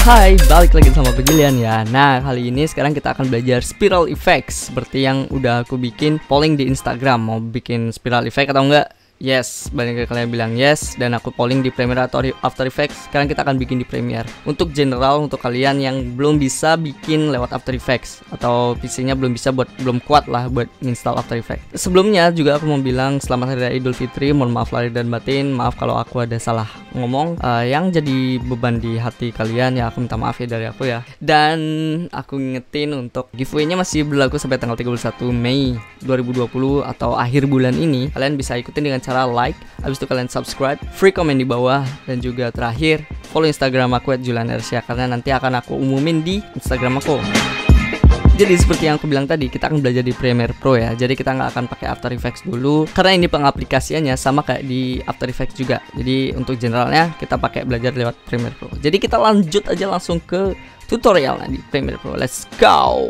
Hai, balik lagi sama aku Julian ya. Nah, kali ini sekarang kita akan belajar spiral effects seperti yang udah aku bikin polling di Instagram. Mau bikin spiral effect atau enggak? Yes, banyak kalian bilang yes. Dan aku polling di Premiere atau After Effects. Sekarang kita akan bikin di Premiere. Untuk general, untuk kalian yang belum bisa bikin lewat After Effects atau PC-nya belum kuat lah buat install After Effects. Sebelumnya juga aku mau bilang selamat Hari Raya Idul Fitri. Mohon maaf lahir dan batin. Maaf kalau aku ada salah ngomong yang jadi beban di hati kalian, ya aku minta maaf ya dari aku ya. Dan aku ngingetin untuk giveaway-nya masih berlaku sampai tanggal 31 Mei 2020 atau akhir bulan ini. Kalian bisa ikutin dengan cara like, habis itu kalian subscribe, free comment di bawah, dan juga terakhir follow Instagram aku @julianersya karena nanti akan aku umumin di Instagram aku. Jadi seperti yang aku bilang tadi, kita akan belajar di Premiere Pro ya. Jadi kita nggak akan pakai After Effects dulu karena ini pengaplikasiannya sama kayak di After Effects juga. Jadi untuk generalnya kita pakai belajar lewat Premiere Pro. Jadi kita lanjut aja langsung ke tutorialnya di Premiere Pro. Let's go.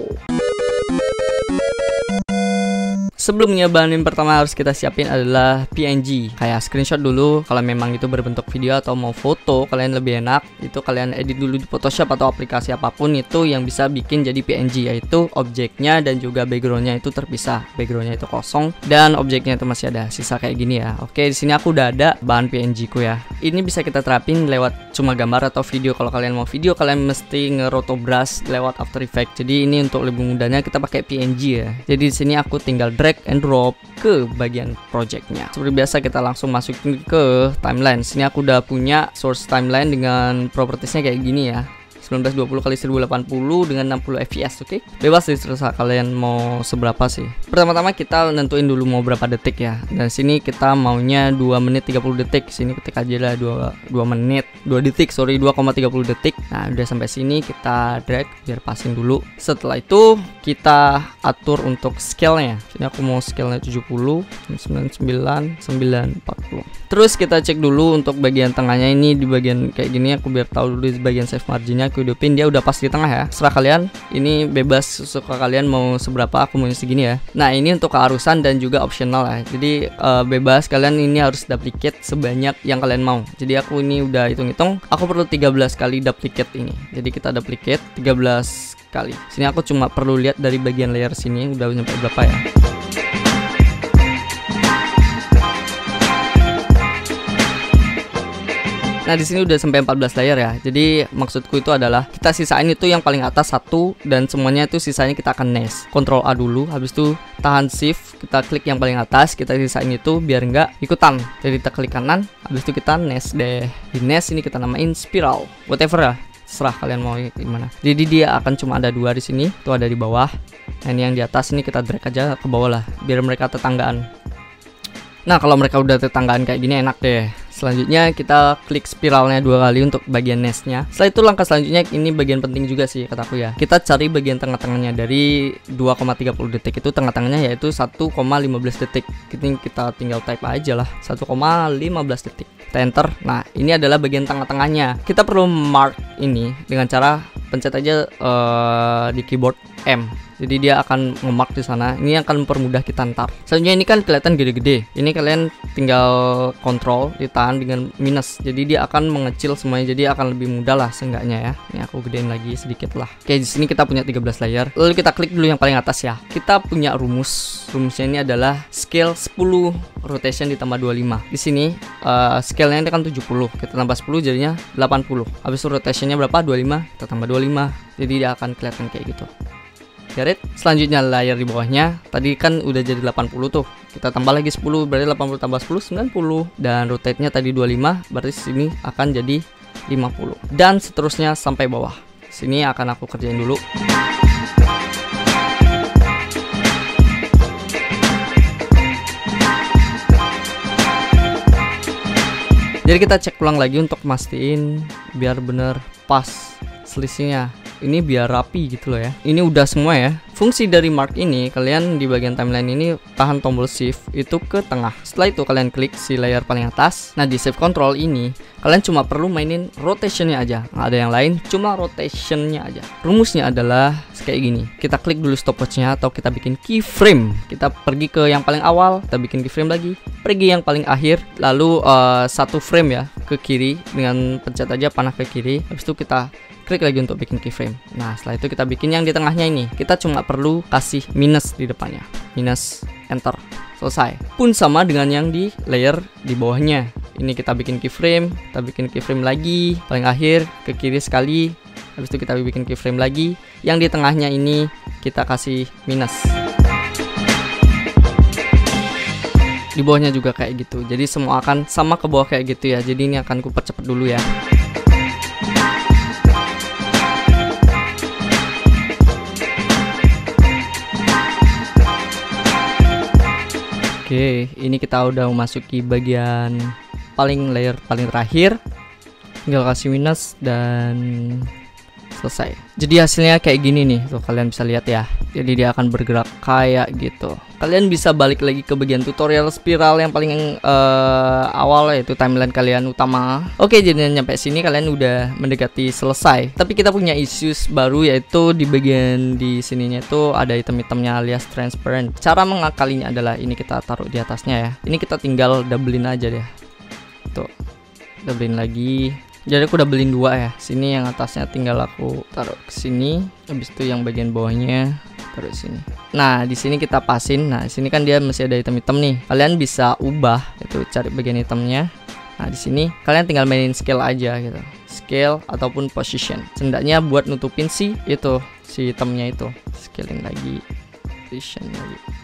Sebelumnya bahan yang pertama harus kita siapin adalah PNG. Kayak screenshot dulu kalau memang itu berbentuk video atau mau foto kalian lebih enak. Itu kalian edit dulu di Photoshop atau aplikasi apapun itu yang bisa bikin jadi PNG, yaitu objeknya dan juga backgroundnya itu terpisah. Backgroundnya itu kosong dan objeknya itu masih ada sisa kayak gini ya. Oke, di sini aku udah ada bahan PNG ku ya. Ini bisa kita terapin lewat cuma gambar atau video. Kalau kalian mau video kalian mesti ngerotobrush lewat After Effects. Jadi ini untuk lebih mudahnya kita pakai PNG ya. Jadi di sini aku tinggal drag and drop ke bagian projectnya. Seperti biasa kita langsung masukin ke timeline. Sini aku udah punya source timeline dengan propertiesnya kayak gini ya. 1920 x 1080 dengan 60 fps, oke? Bebas sih terserah kalian mau seberapa sih. Pertama-tama kita nentuin dulu mau berapa detik ya. Dan sini kita maunya 2 menit 30 detik. Sini ketik aja lah 2 menit 2 detik, sorry 2,30 detik. Nah, udah sampai sini kita drag biar passing dulu. Setelah itu kita atur untuk scale-nya. Sini aku mau scale-nya 70, 99, 940. Terus kita cek dulu untuk bagian tengahnya ini, di bagian kayak gini aku biar tahu dulu di bagian save marginnya. Aku hidupin, dia udah pas di tengah ya. Serah kalian, ini bebas suka kalian mau seberapa, aku mau segini ya. Nah, ini untuk keharusan dan juga optional ya. Jadi bebas, kalian ini harus duplicate sebanyak yang kalian mau. Jadi aku ini udah hitung-hitung, aku perlu 13 kali duplicate ini. Jadi kita duplicate 13 kali. Sini aku cuma perlu lihat dari bagian layer sini udah nyampe berapa ya. Nah, di sini udah sampai 14 layer ya. Jadi maksudku itu adalah kita sisain itu yang paling atas satu dan semuanya itu sisanya kita akan nest. Ctrl A dulu, habis itu tahan shift, kita klik yang paling atas, kita sisain itu biar enggak ikutan. Jadi kita klik kanan, habis itu kita nest deh. Di nest ini kita namain spiral. Whatever ya. Serah kalian mau gimana. Jadi dia akan cuma ada 2 di sini, itu ada di bawah. Dan yang di atas ini kita drag aja ke bawah lah biar mereka tetanggaan. Nah, kalau mereka udah tetanggaan kayak gini enak deh. Selanjutnya kita klik spiralnya 2 kali untuk bagian nestnya. Setelah itu langkah selanjutnya, ini bagian penting juga sih kataku ya. Kita cari bagian tengah-tengahnya dari 2,30 detik itu tengah-tengahnya yaitu 1,15 detik. Kita tinggal type aja lah 1,15 detik. Kita enter. Nah, ini adalah bagian tengah-tengahnya. Kita perlu mark ini dengan cara pencet aja di keyboard M. Jadi dia akan nge-mark di sana. Ini akan mempermudah kita ntar. Selanjutnya ini kan kelihatan gede-gede. Ini kalian tinggal kontrol ditahan dengan minus. Jadi dia akan mengecil semuanya. Jadi akan lebih mudah lah seenggaknya ya. Ini aku gedein lagi sedikit lah. Oke, di sini kita punya 13 layer. Lalu kita klik dulu yang paling atas ya. Kita punya rumus. Rumusnya ini adalah scale 10 rotation ditambah 25. Di sini scale-nya ini kan 70. Kita tambah 10 jadinya 80. Habis itu rotationnya berapa? 25. Kita tambah 25. Jadi dia akan kelihatan kayak gitu. Garet. Selanjutnya layer di bawahnya tadi kan udah jadi 80 tuh. Kita tambah lagi 10, berarti 80 tambah 10 90. Dan rotate-nya tadi 25, berarti sini akan jadi 50. Dan seterusnya sampai bawah. Sini akan aku kerjain dulu. Jadi kita cek ulang lagi untuk mastiin biar bener pas selisihnya. Ini biar rapi gitu loh ya. Ini udah semua ya. Fungsi dari mark ini, kalian di bagian timeline ini tahan tombol shift itu ke tengah. Setelah itu kalian klik si layer paling atas. Nah, di save control ini kalian cuma perlu mainin rotationnya aja, nggak ada yang lain, cuma rotationnya aja. Rumusnya adalah kayak gini. Kita klik dulu stopwatchnya atau kita bikin keyframe. Kita pergi ke yang paling awal, kita bikin keyframe lagi, pergi yang paling akhir, lalu satu frame ya ke kiri dengan pencet aja panah ke kiri. Habis itu kita klik lagi untuk bikin keyframe. Nah, setelah itu kita bikin yang di tengahnya ini. Kita cuma perlu kasih minus di depannya. Minus, enter, selesai. Pun sama dengan yang di layer di bawahnya. Ini kita bikin keyframe, kita bikin keyframe lagi, paling akhir ke kiri sekali. Habis itu kita bikin keyframe lagi. Yang di tengahnya ini kita kasih minus. Di bawahnya juga kayak gitu. Jadi semua akan sama ke bawah kayak gitu ya. Jadi ini akan ku percepat dulu ya. Oke, ini kita udah memasuki bagian layer paling terakhir. Tinggal kasih minus dan selesai. Jadi hasilnya kayak gini nih, tuh kalian bisa lihat ya. Jadi dia akan bergerak kayak gitu. Kalian bisa balik lagi ke bagian tutorial spiral yang paling awal, yaitu timeline kalian utama. Oke, jadi nyampe sini kalian udah mendekati selesai. Tapi kita punya issues baru, yaitu di bagian di sininya itu ada item-itemnya alias transparent. Cara mengakalinya adalah ini kita taruh di atasnya ya. Ini kita tinggal doublein aja deh. Tuh, doublein lagi. Jadi aku udah beliin dua ya. Sini yang atasnya tinggal aku taruh ke sini. Habis itu yang bagian bawahnya taruh sini. Nah, di sini kita pasin. Nah, di sini kan dia masih ada item-item nih. Kalian bisa ubah itu, cari bagian itemnya. Nah, di sini kalian tinggal mainin scale aja gitu. Scale ataupun position. Sendaknya buat nutupin si itemnya itu. Scaling lagi, position lagi.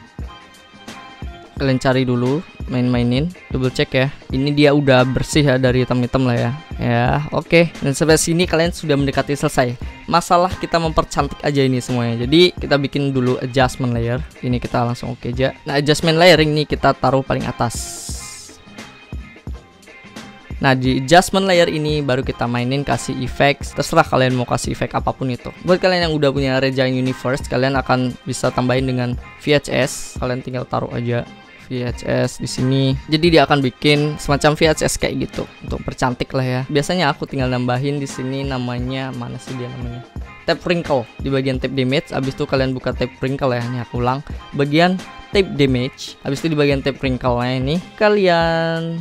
Kalian cari dulu, mainin, double check ya. Ini dia udah bersih ya dari item-item lah ya. Ya, oke. Dan sampai sini kalian sudah mendekati selesai. Masalah kita mempercantik aja ini semuanya. Jadi kita bikin dulu adjustment layer. Ini kita langsung oke aja. Nah, adjustment layer ini kita taruh paling atas. Nah, di adjustment layer ini baru kita mainin kasih effects. Terserah kalian mau kasih efek apapun itu. Buat kalian yang udah punya Regiant Universe, kalian akan bisa tambahin dengan VHS. Kalian tinggal taruh aja VHS di sini. Jadi dia akan bikin semacam VHS kayak gitu untuk percantik lah ya. Biasanya aku tinggal nambahin di sini namanya, mana sih dia namanya? Tab wrinkle di bagian tab damage. Habis itu kalian buka tab wrinkle ya. Ini aku ulang. Bagian tab damage. Habis itu di bagian tab wrinkle-nya ini kalian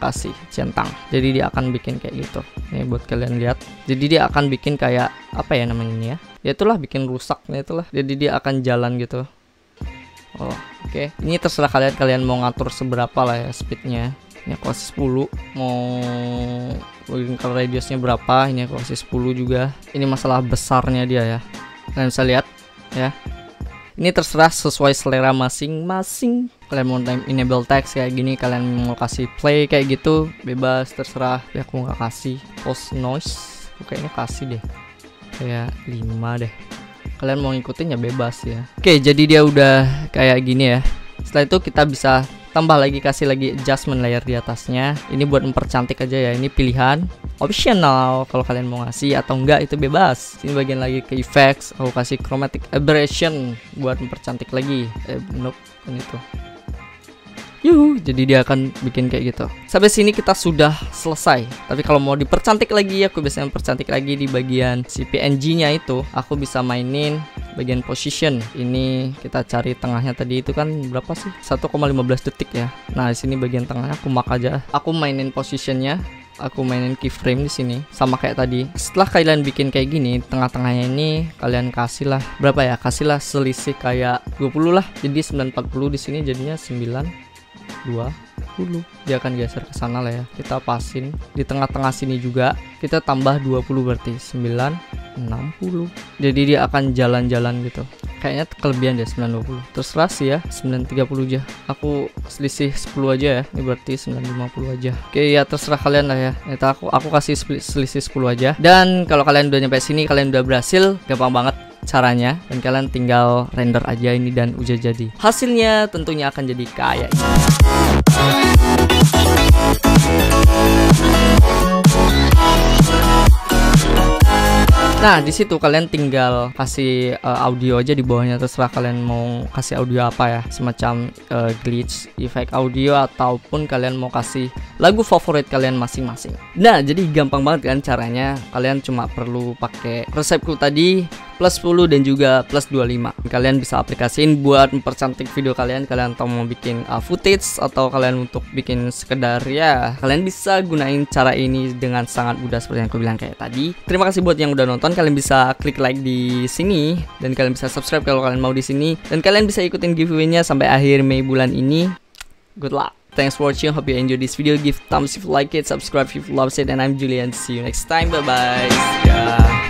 kasih centang. Jadi dia akan bikin kayak gitu. Nih buat kalian lihat. Jadi dia akan bikin kayak apa ya namanya ini ya? Ya itulah bikin rusaknya itulah. Jadi dia akan jalan gitu. Oh, oke. Ini terserah kalian mau ngatur seberapa lah ya speednya. Ini aku kasih 10. Mau wrinkle radiusnya berapa? Ini aku kasih 10 juga. Ini masalah besarnya dia ya. Kalian bisa lihat ya. Ini terserah sesuai selera masing-masing. Kalian mau enable text kayak gini, kalian mau kasih play kayak gitu, bebas, terserah. Ya aku nggak kasih post noise, aku kayaknya kasih deh kayak 5 deh. Kalian mau ngikutin ya bebas ya. Oke, jadi dia udah kayak gini ya. Setelah itu kita bisa tambah lagi, kasih lagi adjustment layer di atasnya. Ini buat mempercantik aja ya. Ini pilihan optional kalau kalian mau ngasih atau enggak, itu bebas. Ini bagian lagi ke effects, aku kasih chromatic aberration buat mempercantik lagi. Nope, kan itu. Yuhu, jadi dia akan bikin kayak gitu. Sampai sini kita sudah selesai. Tapi kalau mau dipercantik lagi, aku biasanya mempercantik lagi di bagian si PNG-nya itu. Aku bisa mainin bagian position. Ini kita cari tengahnya tadi itu kan berapa sih? 1,15 detik ya. Nah, di sini bagian tengahnya aku mark aja. Aku mainin positionnya. Aku mainin keyframe di sini sama kayak tadi. Setelah kalian bikin kayak gini, tengah-tengahnya ini kalian kasih lah berapa ya? Kasihlah selisih kayak 20 lah. Jadi 940 di sini jadinya 920. Dia akan geser ke sana lah ya. Kita pasin di tengah-tengah sini juga. Kita tambah 20 berarti 960. Jadi dia akan jalan-jalan gitu. Kayaknya kelebihan deh 920. Terserah sih ya, 930 aja. Aku selisih 10 aja ya. Ini berarti 950 aja. Oke ya, terserah kalian lah ya. Itu aku kasih selisih 10 aja. Dan kalau kalian udah nyampe sini, kalian udah berhasil, gampang banget caranya, dan kalian tinggal render aja ini dan udah jadi. Hasilnya tentunya akan jadi kayak ini. Nah, di situ kalian tinggal kasih audio aja di bawahnya, terserah kalian mau kasih audio apa ya, semacam glitch, efek audio, ataupun kalian mau kasih lagu favorit kalian masing-masing. Nah, jadi gampang banget kan caranya. Kalian cuma perlu pakai resepku tadi, plus 10 dan juga plus 25. Kalian bisa aplikasiin buat mempercantik video kalian. Kalian atau mau bikin footage atau kalian untuk bikin sekedar ya, kalian bisa gunain cara ini dengan sangat mudah seperti yang aku bilang kayak tadi. Terima kasih buat yang udah nonton. Kalian bisa klik like di sini dan kalian bisa subscribe kalau kalian mau di sini, dan kalian bisa ikutin giveaway-nya sampai akhir Mei bulan ini. Good luck. Thanks for watching. Hope you enjoyed this video. Give thumbs if you like it, subscribe if you love it, and I'm Julian. See you next time. Bye bye. Yeah.